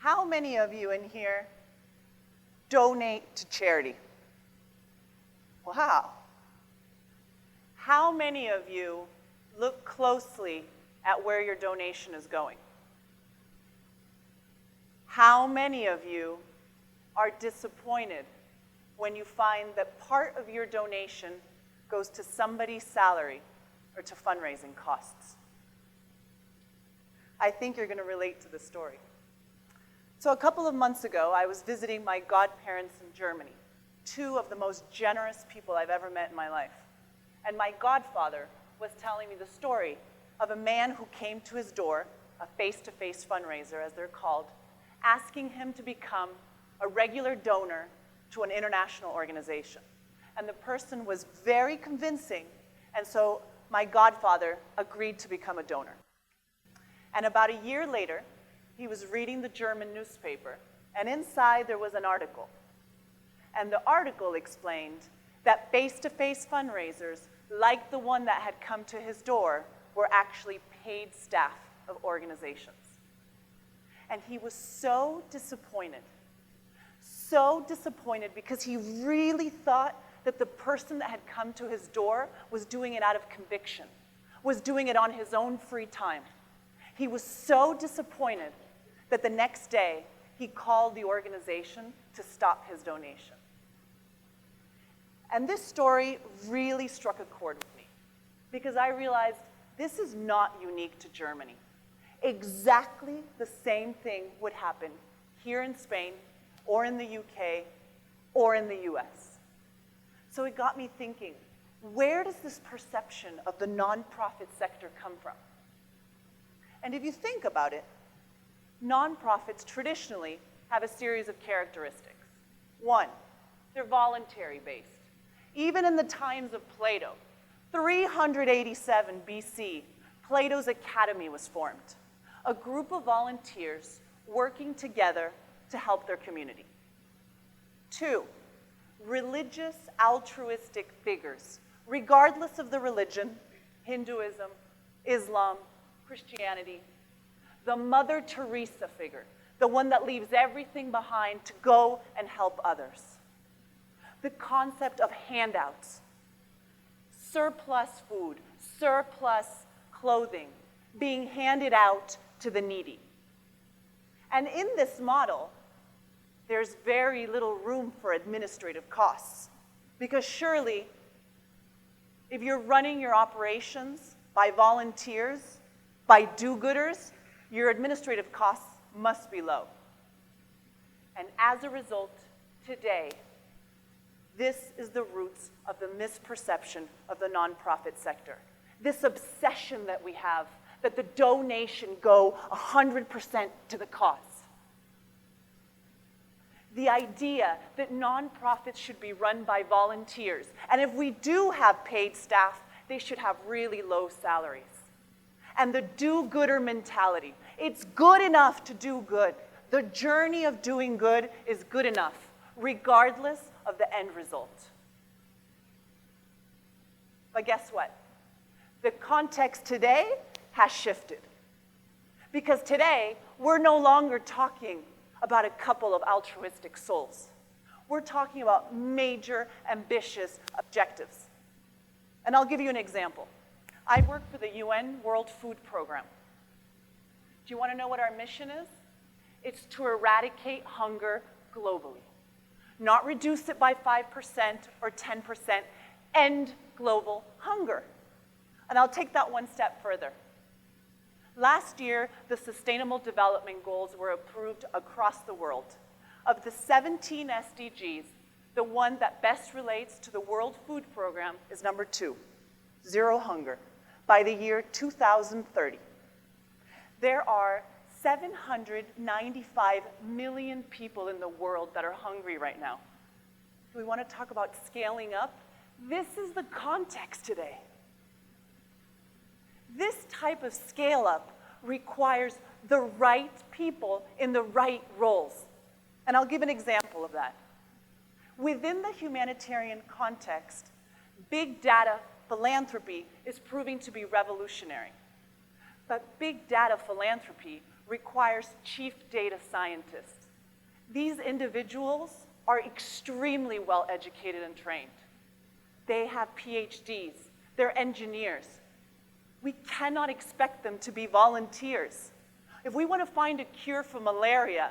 How many of you in here donate to charity? Wow. How many of you look closely at where your donation is going? How many of you are disappointed when you find that part of your donation goes to somebody's salary or to fundraising costs? I think you're going to relate to this story. So a couple of months ago, I was visiting my godparents in Germany, two of the most generous people I've ever met in my life. And my godfather was telling me the story of a man who came to his door, a face-to-face fundraiser, as they're called, asking him to become a regular donor to an international organization. And the person was very convincing, and so my godfather agreed to become a donor. And about a year later, he was reading the German newspaper, and inside there was an article. And the article explained that face-to-face fundraisers, like the one that had come to his door, were actually paid staff of organizations. And he was so disappointed because he really thought that the person that had come to his door was doing it out of conviction, was doing it on his own free time. He was so disappointed that the next day he called the organization to stop his donation. And this story really struck a chord with me because I realized this is not unique to Germany. Exactly the same thing would happen here in Spain or in the UK or in the US. So it got me thinking, where does this perception of the nonprofit sector come from? And if you think about it, nonprofits traditionally have a series of characteristics. One, they're voluntary-based. Even in the times of Plato, 387 BC, Plato's Academy was formed, a group of volunteers working together to help their community. Two, religious altruistic figures, regardless of the religion, Hinduism, Islam, Christianity, the Mother Teresa figure, the one that leaves everything behind to go and help others. The concept of handouts, surplus food, surplus clothing being handed out to the needy. And in this model, there's very little room for administrative costs. Because surely, if you're running your operations by volunteers, by do-gooders, your administrative costs must be low. And as a result, today, this is the roots of the misperception of the nonprofit sector. This obsession that we have that the donation go 100% to the cause. The idea that nonprofits should be run by volunteers, and if we do have paid staff, they should have really low salaries. And the do-gooder mentality. It's good enough to do good. The journey of doing good is good enough, regardless of the end result. But guess what? The context today has shifted. Because today, we're no longer talking about a couple of altruistic souls. We're talking about major, ambitious objectives. And I'll give you an example. I work for the UN World Food Program. Do you want to know what our mission is? It's to eradicate hunger globally. Not reduce it by 5% or 10%, end global hunger. And I'll take that one step further. Last year, the Sustainable Development Goals were approved across the world. Of the 17 SDGs, the one that best relates to the World Food Program is number 2, zero hunger, by the year 2030. There are 795 million people in the world that are hungry right now. Do we want to talk about scaling up? This is the context today. This type of scale up requires the right people in the right roles. And I'll give an example of that. Within the humanitarian context, big data philanthropy is proving to be revolutionary. But big data philanthropy requires chief data scientists. These individuals are extremely well educated and trained. They have PhDs, they're engineers. We cannot expect them to be volunteers. If we want to find a cure for malaria,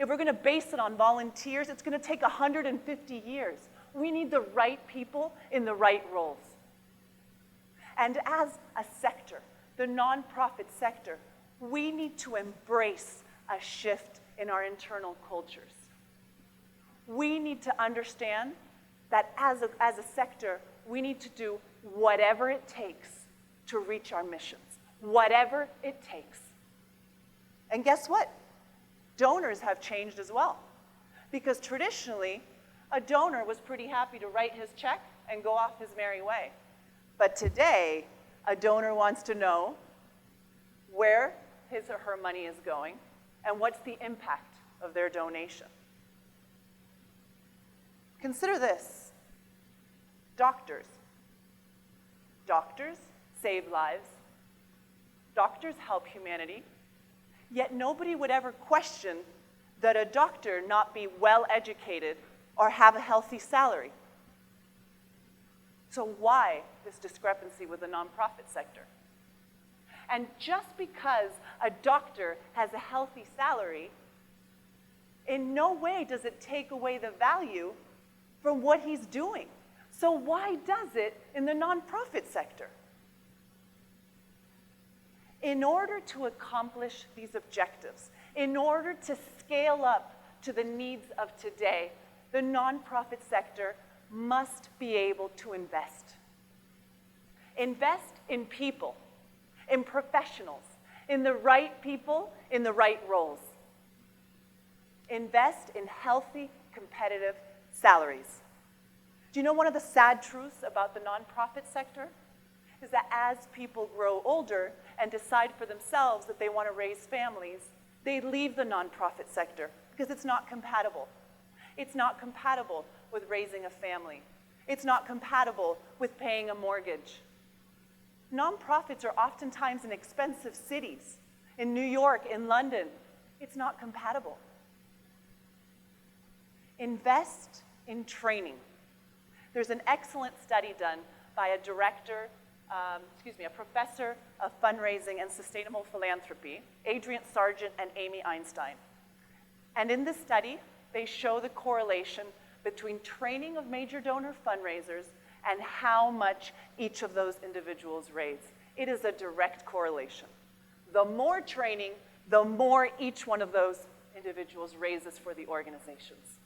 if we're going to base it on volunteers, it's going to take 150 years. We need the right people in the right roles. And as a sector, the nonprofit sector, we need to embrace a shift in our internal cultures. We need to understand that as a sector, we need to do whatever it takes to reach our missions, whatever it takes. And guess what? Donors have changed as well. Because traditionally, a donor was pretty happy to write his check and go off his merry way. But today, a donor wants to know where his or her money is going and what's the impact of their donation. Consider this. Doctors. Doctors save lives. Doctors help humanity. Yet nobody would ever question that a doctor not be well educated or have a healthy salary. So why this discrepancy with the nonprofit sector? And just because a doctor has a healthy salary, in no way does it take away the value from what he's doing. So why does it in the nonprofit sector? In order to accomplish these objectives, in order to scale up to the needs of today, the nonprofit sector must be able to invest. Invest in people, in professionals, in the right people, in the right roles. Invest in healthy, competitive salaries. Do you know one of the sad truths about the nonprofit sector? Is that as people grow older and decide for themselves that they want to raise families, they leave the nonprofit sector because it's not compatible. It's not compatible with raising a family. It's not compatible with paying a mortgage. Nonprofits are oftentimes in expensive cities, in New York, in London. It's not compatible. Invest in training. There's an excellent study done by a professor of fundraising and sustainable philanthropy, Adrian Sargent and Amy Einstein. And in this study, they show the correlation between training of major donor fundraisers and how much each of those individuals raise. It is a direct correlation. The more training, the more each one of those individuals raises for the organizations.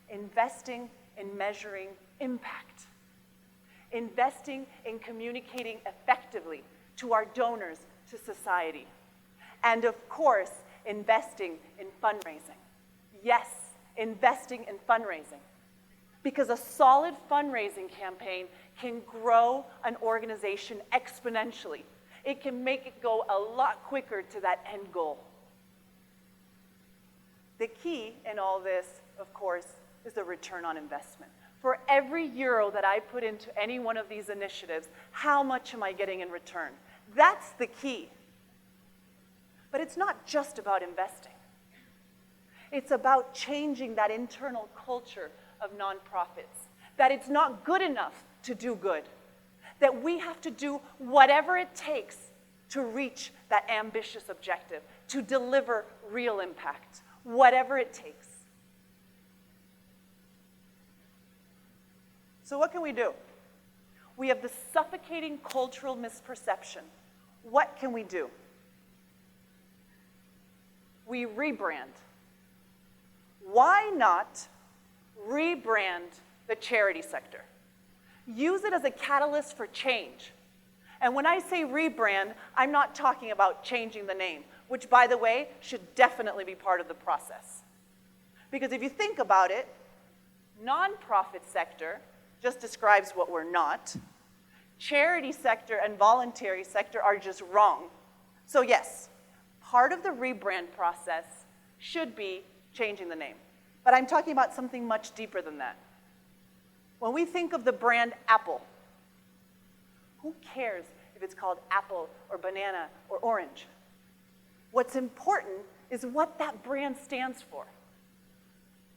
Investing in measuring impact. Investing in communicating effectively to our donors, to society. And of course, investing in fundraising. Yes, investing in fundraising. Because a solid fundraising campaign can grow an organization exponentially. It can make it go a lot quicker to that end goal. The key in all this, of course, is the return on investment. For every euro that I put into any one of these initiatives, how much am I getting in return? That's the key. But it's not just about investing. It's about changing that internal culture of nonprofits, that it's not good enough to do good, that we have to do whatever it takes to reach that ambitious objective, to deliver real impact, whatever it takes. So what can we do? We have the suffocating cultural misperception. What can we do? We rebrand. Why not rebrand the charity sector? Use it as a catalyst for change. And when I say rebrand, I'm not talking about changing the name, which, by the way, should definitely be part of the process. Because if you think about it, nonprofit sector just describes what we're not. Charity sector and voluntary sector are just wrong. So yes, part of the rebrand process should be changing the name. But I'm talking about something much deeper than that. When we think of the brand Apple, who cares if it's called apple or banana or orange? What's important is what that brand stands for.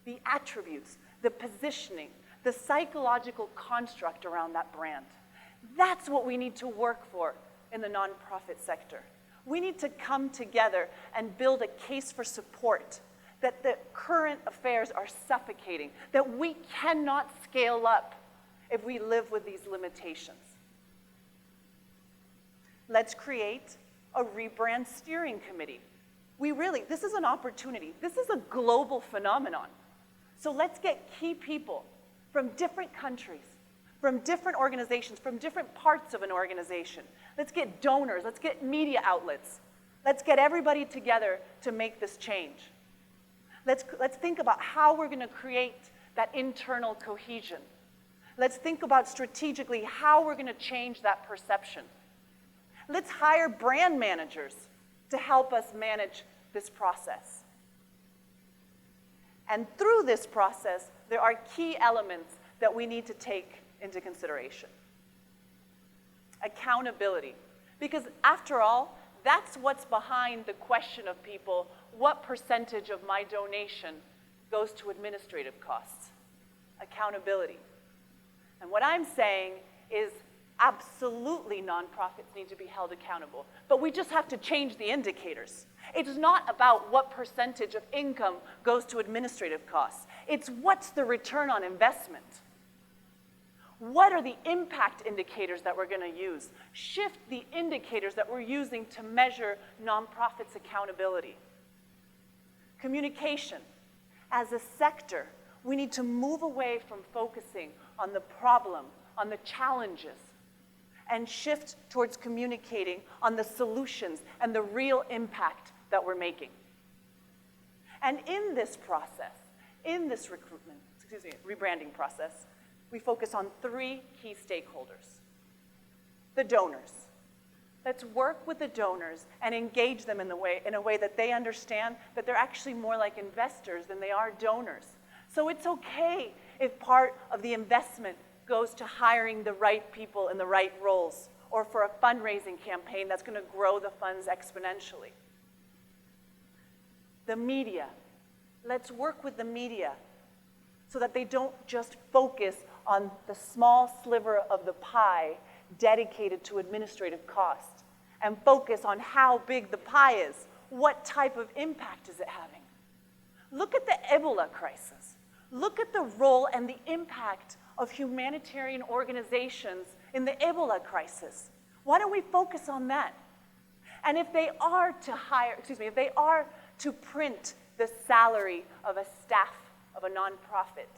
The attributes, the positioning, the psychological construct around that brand. That's what we need to work for in the nonprofit sector. We need to come together and build a case for support, that the current affairs are suffocating, that we cannot scale up if we live with these limitations. Let's create a rebrand steering committee. This is an opportunity. This is a global phenomenon. So let's get key people from different countries, from different organizations, from different parts of an organization. Let's get donors, let's get media outlets. Let's get everybody together to make this change. Let's think about how we're going to create that internal cohesion. Let's think about strategically how we're going to change that perception. Let's hire brand managers to help us manage this process. And through this process, there are key elements that we need to take into consideration. Accountability. Because after all, that's what's behind the question of people, what percentage of my donation goes to administrative costs? Accountability. And what I'm saying is absolutely nonprofits need to be held accountable, but we just have to change the indicators. It's not about what percentage of income goes to administrative costs. It's what's the return on investment. What are the impact indicators that we're going to use? Shift the indicators that we're using to measure nonprofits' accountability. Communication. As a sector, we need to move away from focusing on the problem, on the challenges, and shift towards communicating on the solutions and the real impact that we're making. And in this process, in this rebranding process, we focus on three key stakeholders. The donors. Let's work with the donors and engage them in a way that they understand that they're actually more like investors than they are donors. So it's okay if part of the investment goes to hiring the right people in the right roles, or for a fundraising campaign that's going to grow the funds exponentially. The media. Let's work with the media so that they don't just focus on the small sliver of the pie dedicated to administrative costs, and focus on how big the pie is. What type of impact is it having? Look at the Ebola crisis. Look at the role and the impact of humanitarian organizations in the Ebola crisis. Why don't we focus on that? And if they are to print the salary of a staff of a nonprofit,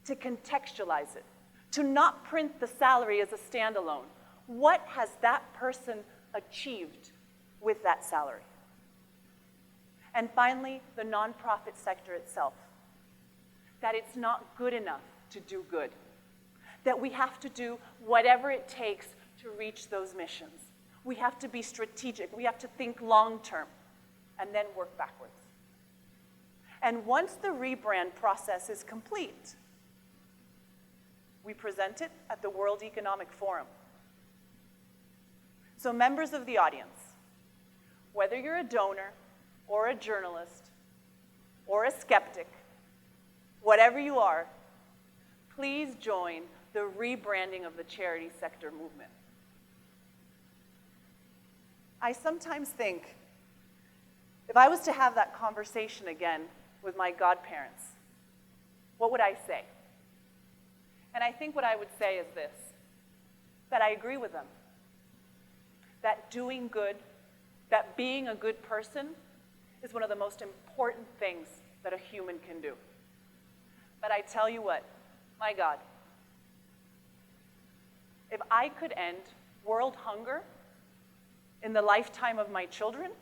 to contextualize it, to not print the salary as a standalone, what has that person achieved with that salary? And finally, the nonprofit sector itself. That it's not good enough to do good. That we have to do whatever it takes to reach those missions. We have to be strategic. We have to think long-term and then work backwards. And once the rebrand process is complete, we present it at the World Economic Forum. So members of the audience, whether you're a donor or a journalist or a skeptic, whatever you are, please join the rebranding of the charity sector movement. I sometimes think, if I was to have that conversation again with my godparents, what would I say? And I think what I would say is this, that I agree with them. That doing good, that being a good person is one of the most important things that a human can do. But I tell you what, my God, if I could end world hunger in the lifetime of my children,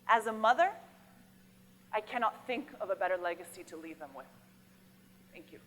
as a mother, I cannot think of a better legacy to leave them with. Thank you.